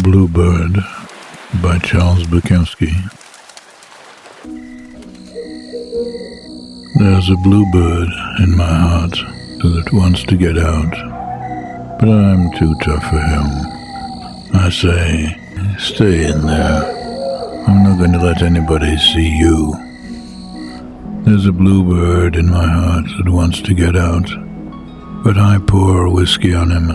Bluebird by Charles Bukowsky. There's a bluebird in my heart that wants to get out, but I'm too tough for him. I say, stay in there. I'm not going to let anybody see you. There's a bluebird in my heart that wants to get out, but I pour whiskey on him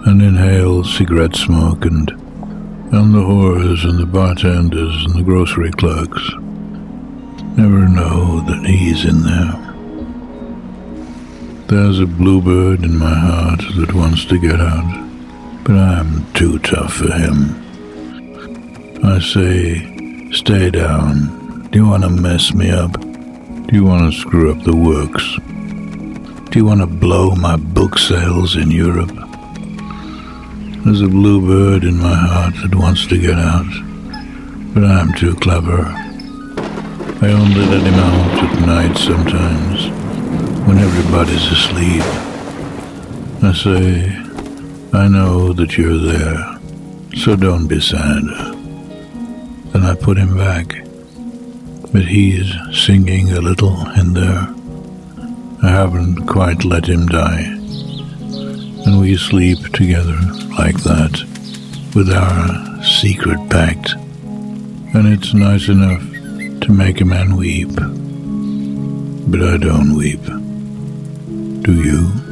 and inhale cigarette smoke and the whores and the bartenders and the grocery clerks never know that he's in there. There's a bluebird in my heart that wants to get out, but I'm too tough for him. I say, stay down. Do you want to mess me up? Do you want to screw up the works? Do you want to blow my book sales in Europe? There's a bluebird in my heart that wants to get out, but I'm too clever. I only let him out at night sometimes, when everybody's asleep. I say, I know that you're there, so don't be sad. Then I put him back, but he's singing a little in there. I haven't quite let him die, and we sleep together like that, with our secret pact, and it's nice enough to make a man weep, but I don't weep. Do you?